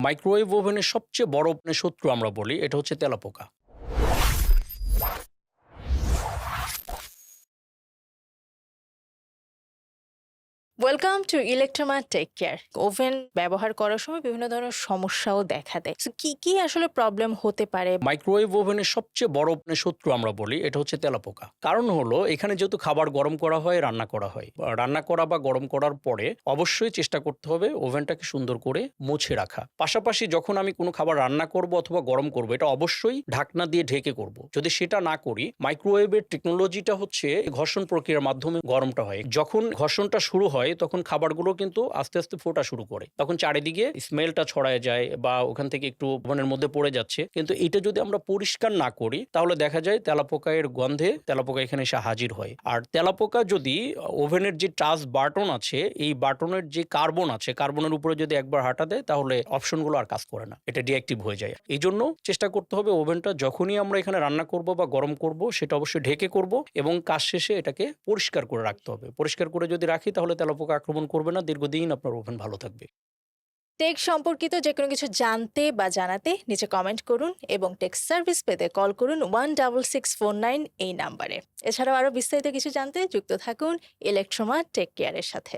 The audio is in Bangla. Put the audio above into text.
মাইক্রোওয়েভ ওভেনের সবচেয়ে বড় শত্রু আমরা বলি এটা হচ্ছে তেলাপোকা। Welcome to electroma tech care. Oven ব্যবহার করার সময় বিভিন্ন ধরনের সমস্যাও দেখা দেয়। So, কি আসলে প্রবলেম হতে পারে? মাইক্রোওয়েভ ওভেনের সবচেয়ে বড় শত্রু আমরা বলি এটা হচ্ছে তেলাপোকা। কারণ হলো এখানে যেহেতু খাবার গরম করা হয়, রান্না করা হয়, রান্না করা বা গরম করার পরে অবশ্যই চেষ্টা করতে হবে ওভেনটাকে সুন্দর করে মুছে রাখা। পাশাপাশি যখন আমি কোনো খাবার রান্না করব অথবা গরম করব, এটা অবশ্যই ঢাকনা দিয়ে ঢেকে করব। যদি সেটা না করি, মাইক্রোওয়েভের টেকনোলজিটা হচ্ছে ঘর্ষণ প্রক্রিয়ার মাধ্যমে গরমটা হয়। যখন ঘর্ষণটা শুরু হয় তখন খাবারগুলো কিন্তু আস্তে আস্তে ফোটা শুরু করে, তখন চারিদিকে স্মেলটা ছড়ায় যায় বা ওখান থেকে একটু ওভেনের মধ্যে পড়ে যাচ্ছে। কিন্তু এটা যদি আমরা পরিষ্কার না করি তাহলে দেখা যায় তেলাপোকার গন্ধে তেলাপোকা এখানে এসে হাজির হয়। আর তেলাপোকা যদি ওভেনের যে টাচ বাটন আছে, এই বাটনের যে কার্বন আছে, কার্বনের উপরে যদি একবার হাঁটা দেয় তাহলে অপশনগুলো আর কাজ করে না, এটা ডিঅ্যাক্টিভ হয়ে যায়। এই জন্য চেষ্টা করতে হবে ওভেনটা যখনই আমরা এখানে রান্না করব বা গরম করব সেটা অবশ্যই ঢেকে করব এবং কাজ শেষে এটাকে পরিষ্কার করে রাখতে হবে। পরিষ্কার করে যদি রাখি তাহলে তেলাপোকা আক্রমণ করবে না, দীর্ঘদিন আপনার ওভেন ভালো থাকবে। টেক সম্পর্কিত যে কোনো কিছু জানতে বা জানাতে নিচে কমেন্ট করুন এবং টেক সার্ভিস পেতে কল করুন 16649 এই নাম্বারে। এছাড়াও আরও বিস্তারিত কিছু জানতে যুক্ত থাকুন ইলেকট্রোমা টেক কেয়ারের সাথে।